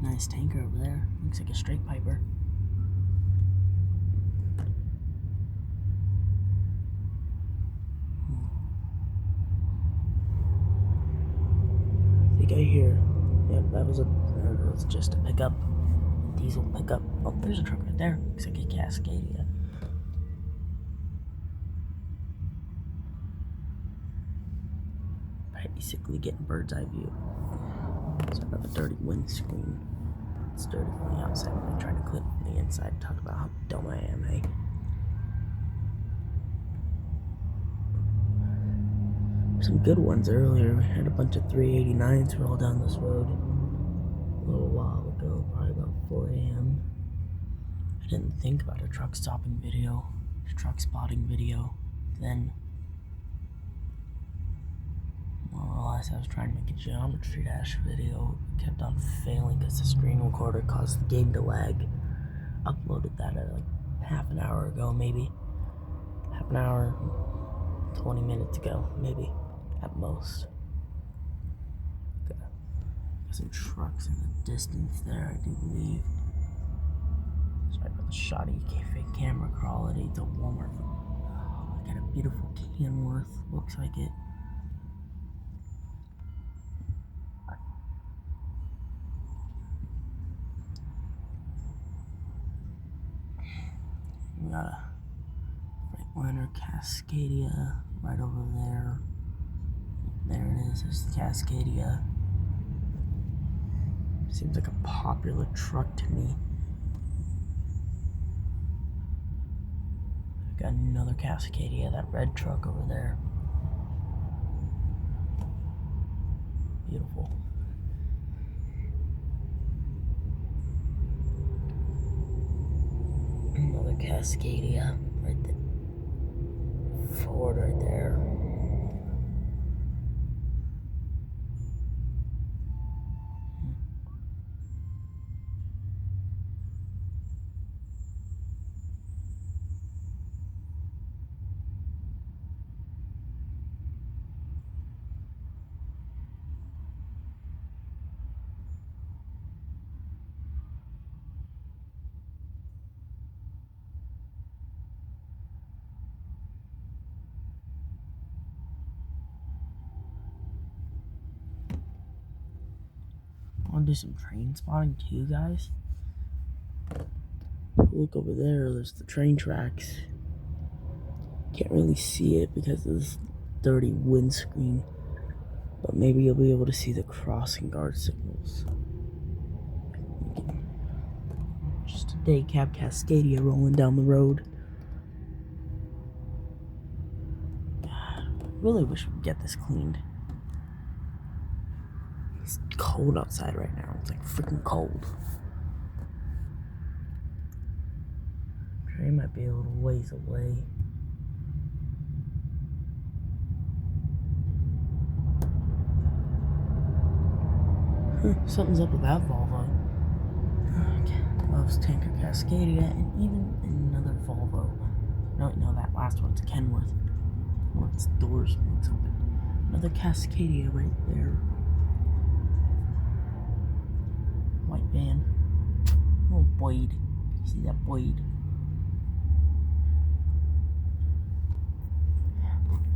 nice tanker over there. Looks like a straight piper. I think I hear. Yep, that was just a pickup. Diesel pickup. Oh, there's a truck right there. Looks like a Cascadia. Basically getting bird's eye view. So I have a dirty windscreen. It's dirty from the outside when I try to clean it from the inside. Talk about how dumb I am, hey? Some good ones earlier. We had a bunch of 389s roll down this road a little while ago, probably about 4 a.m. I didn't think about a truck stopping video, a truck spotting video. Then I realized I was trying to make a geometry dash video. It kept on failing because the screen recorder caused the game to lag. Uploaded that at like half an hour ago, maybe. Half an hour, 20 minutes ago, maybe, at most. Got some trucks in the distance there, I do believe. Sorry about the shoddy camera quality. It's a Walmart. Oh, I got a beautiful Kenworth, looks like it. We got a Freightliner Cascadia right over there. There it is, there's the Cascadia. Seems like a popular truck to me. Got another Cascadia, that red truck over there. Beautiful. Another Cascadia right there. Ford right there. I want to do some train spotting too, guys. Look over there, there's the train tracks. Can't really see it because of this dirty windscreen, but maybe you'll be able to see the crossing guard signals. Just a day cab Cascadia rolling down the road. God, really wish we could get this cleaned. It's cold outside right now. It's like freaking cold. Train might be a little ways away. Something's up with that Volvo. Loves tanker Cascadia, and even another Volvo. No, that last one's a Kenworth. Well, its doors looks open. Another Cascadia right there. White van. Oh, Boyd. You see that Boyd?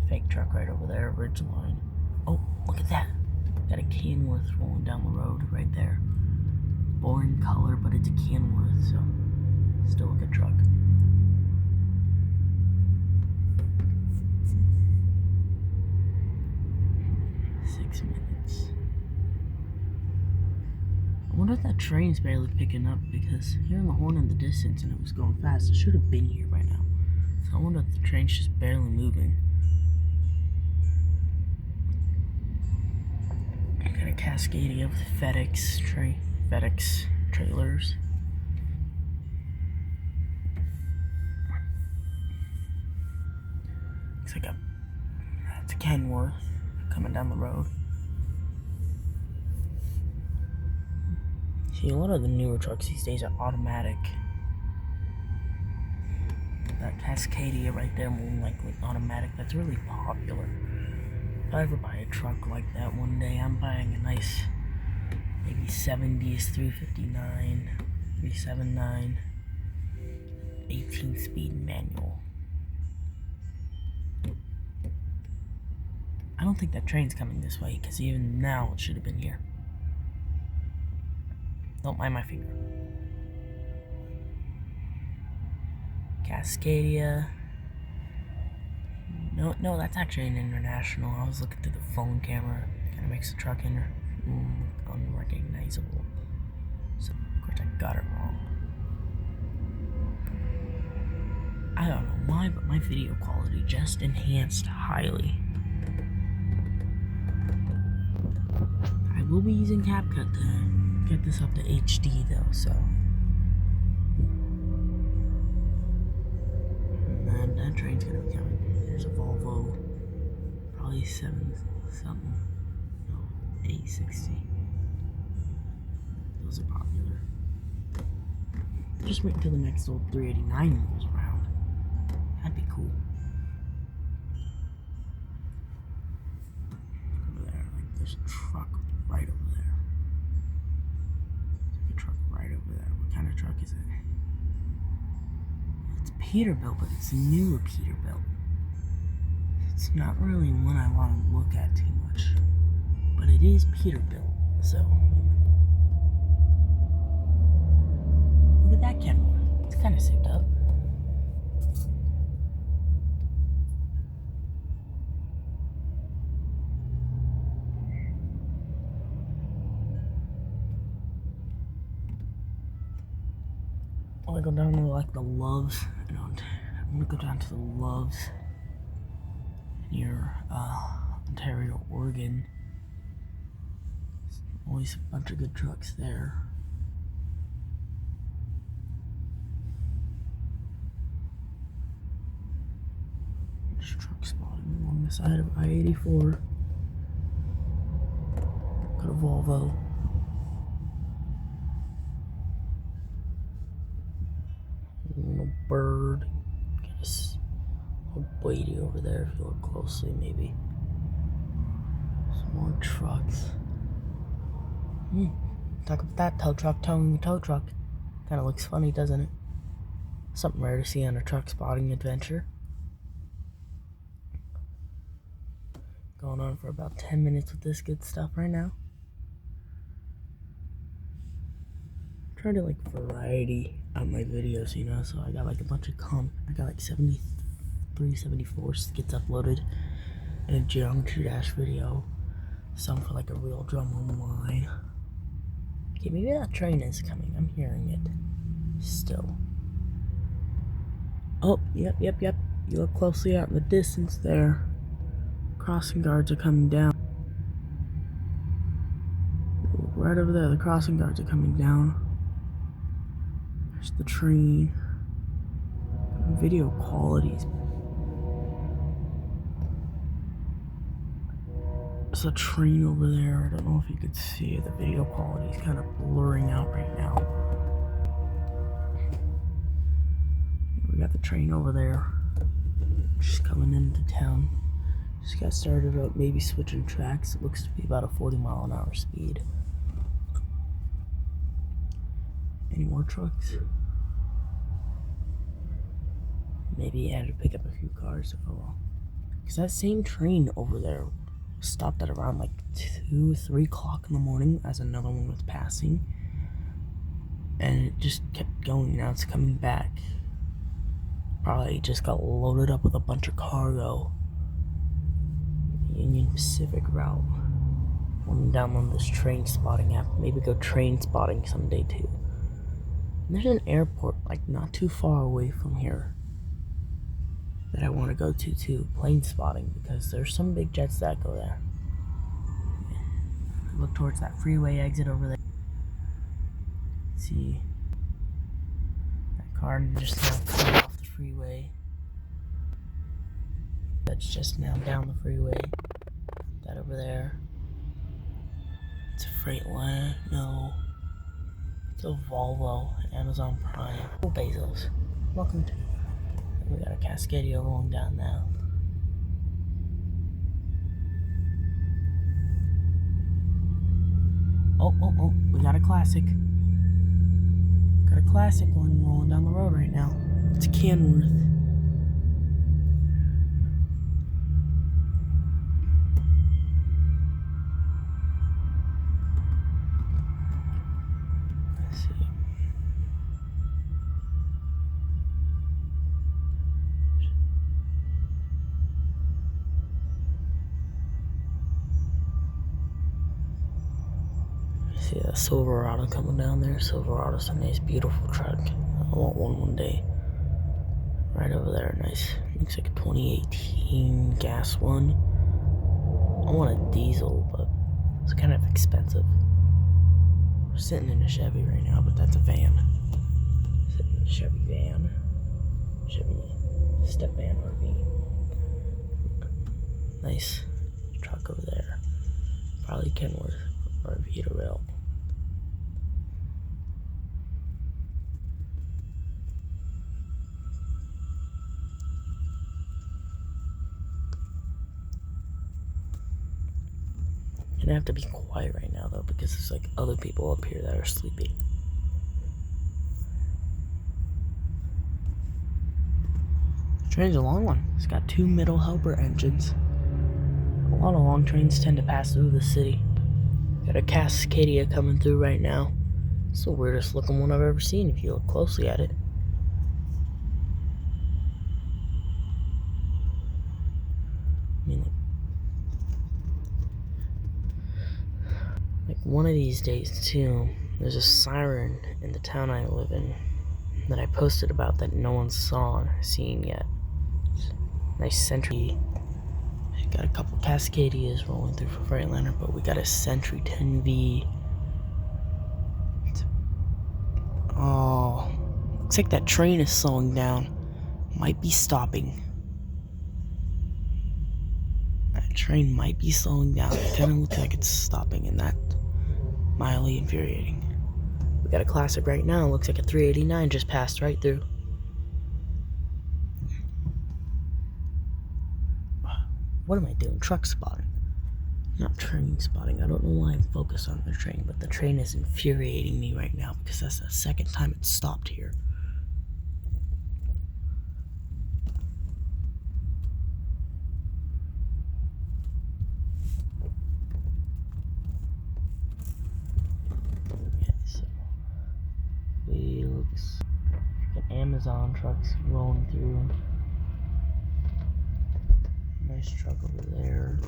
Fake truck right over there, Ridgeline. Oh, look at that. Got a Kenworth rolling down the road right there. Boring color, but it's a Kenworth, so still a good truck. Six minutes. I wonder if that train's barely picking up, because hearing the horn in the distance and it was going fast, it should have been here by now. So I wonder if the train's just barely moving. I got a Cascadia with FedEx trailers. Looks like that's a Kenworth coming down the road. See, a lot of the newer trucks these days are automatic. That Cascadia right there, more likely automatic, that's really popular. If I ever buy a truck like that one day, I'm buying a nice maybe 70s, 359, 379, 18-speed manual. I don't think that train's coming this way, because even now it should have been here. Don't mind my finger. Cascadia. No, that's actually an international. I was looking through the phone camera. Kind of makes the truck unrecognizable. So, of course, I got it wrong. I don't know why, but my video quality just enhanced highly. I will be using CapCut to get this up to HD though, so. And that train's gonna be coming. There's a Volvo, probably 7 something, no, 860. Those are popular. Just wait until the next old 389 rolls around. That'd be cool. Over there, like there's a truck right over there. There's a truck right over there. What kind of truck is it? It's Peterbilt, but it's a newer Peterbilt. It's not really one I want to look at too much, but it is Peterbilt, so look at that camera. It's kind of saved up. I'm gonna go down to like the Loves. I'm gonna go down to the Loves near Ontario, Oregon. There's always a bunch of good trucks there. There's truck spotting along the side of I84. Got a Volvo. A little bird. Guess a lady over there if you look closely, maybe. Some more trucks. Talk about that tow truck towing the tow truck. Kind of looks funny, doesn't it? Something rare to see on a truck spotting adventure. Going on for about 10 minutes with this good stuff right now. Trying to like variety on my videos, you know, so I got like a bunch of I got like 73, 74 skits uploaded, and a Geometry Dash video, some for like a real drum online. Okay, maybe that train is coming, I'm hearing it, still. Oh, yep, you look closely out in the distance there, crossing guards are coming down. Right over there, the crossing guards are coming down. There's the train. Video qualities. There's a train over there. I don't know if you could see it. The video quality is kind of blurring out right now. We got the train over there. Just coming into town. Just got started up, maybe switching tracks. It looks to be about a 40-mile-an-hour speed. Any more trucks? Maybe I had to pick up a few cars. Oh well. Because that same train over there stopped at around like 2, 3 o'clock in the morning as another one was passing. And it just kept going. Now it's coming back. Probably just got loaded up with a bunch of cargo. Union Pacific route. I'm download this train spotting app. Maybe go train spotting someday too. And there's an airport like not too far away from here that I want to go to too, plane spotting, because there's some big jets that go there. Look towards that freeway exit over there. See that car just now coming off the freeway. That's just now down the freeway. That over there. It's a Freightliner. No. It's a Volvo. Amazon Prime. Oh, Bezos. Welcome to. We got a Cascadia rolling down now. Oh, we got a classic. Got a classic one rolling down the road right now. It's Kenworth. Let's see. See that Silverado coming down there? Silverado's a nice, beautiful truck. I want one day. Right over there, nice. Looks like a 2018 gas one. I want a diesel, but it's kind of expensive. We're sitting in a Chevy right now, but that's a van. Sitting in a Chevy van. Chevy step van RV. Nice truck over there. Probably Kenworth or I84. Gonna have to be quiet right now though, because there's like other people up here that are sleeping. The train's a long one. It's got 2 middle helper engines. A lot of long trains tend to pass through the city. Got a Cascadia coming through right now. It's the weirdest looking one I've ever seen if you look closely at it. I mean, like one of these days too, there's a siren in the town I live in that I posted about that no one seen yet. Nice Sentry. Got a couple Cascadias rolling through for Freightliner, but we got a Sentry 10V. Oh, looks like that train is slowing down. Might be stopping. That train might be slowing down. It kind of looks like it's stopping, and that's mildly infuriating. We got a classic right now. Looks like a 389 just passed right through. What am I doing? Truck spotting. Not train spotting. I don't know why I'm focused on the train, but the train is infuriating me right now because that's the second time it's stopped here. Okay, so looks like an Amazon truck's rolling through. Nice truck over there.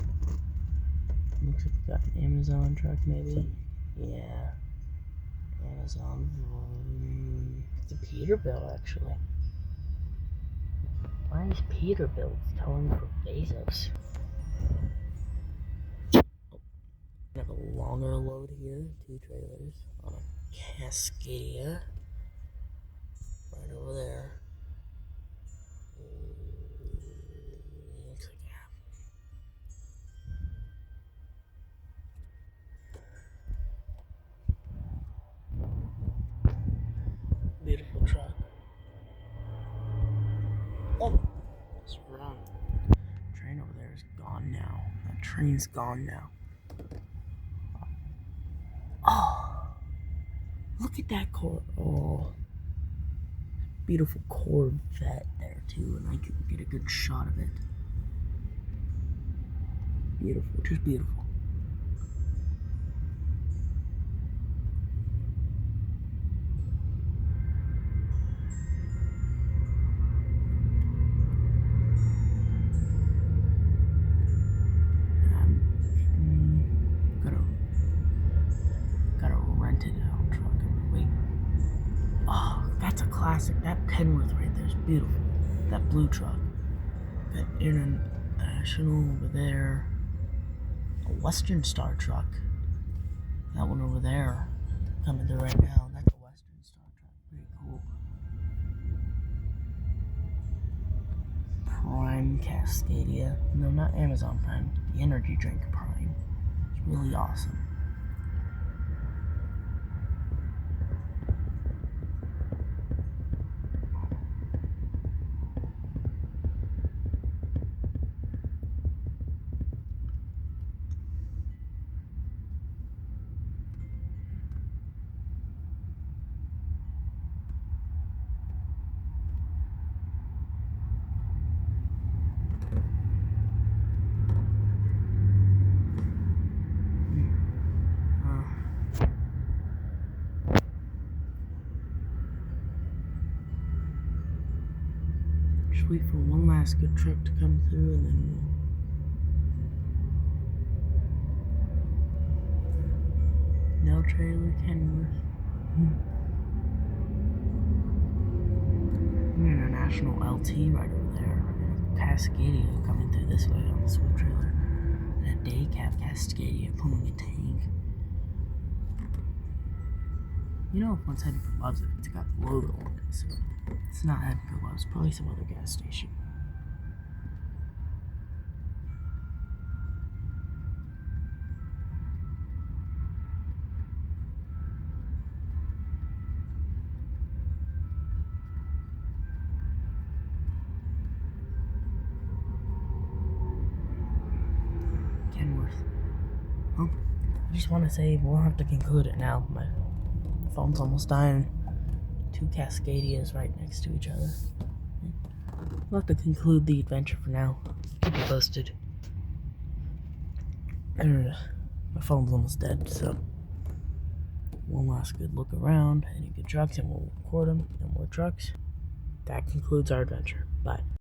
Looks like we got an Amazon truck, maybe. Yeah. Amazon. It's a Peterbilt, actually. Why is Peterbilt towing for Bezos? Oh, we have a longer load here. 2 trailers on a Cascadia. Right over there. Looks like a beautiful truck. Oh, it's wrong. Train over there is gone now. That train's gone now. Oh, look at that car. Oh, beautiful Corvette there too, and I can get a good shot of it. Beautiful, just beautiful. Gotta rent it out truck. Wait. Oh, that's a classic. That Kenworth right there is beautiful. That blue truck. That International over there. A Western Star truck. That one over there. Coming through right now. That's a Western Star truck. Pretty cool. Prime Cascadia. No, not Amazon Prime. The energy drink Prime. It's really awesome. Just wait for one last good truck to come through and then no trailer, Kenworth. International LT right over there. And a Cascadia coming through this way on the Swift trailer. And a day cab Cascadia pulling a tank. You know, if one's heading for Love's, it's got the logo on it, so it's not heading for Love's, probably some other gas station. Kenworth. Well, I just want to say we'll have to conclude it now. My phone's almost dying. Two Cascadias right next to each other. We'll have to conclude the adventure for now. Keep you posted. My phone's almost dead, so one last good look around, any good trucks, and we'll record them, and more trucks. That concludes our adventure. Bye.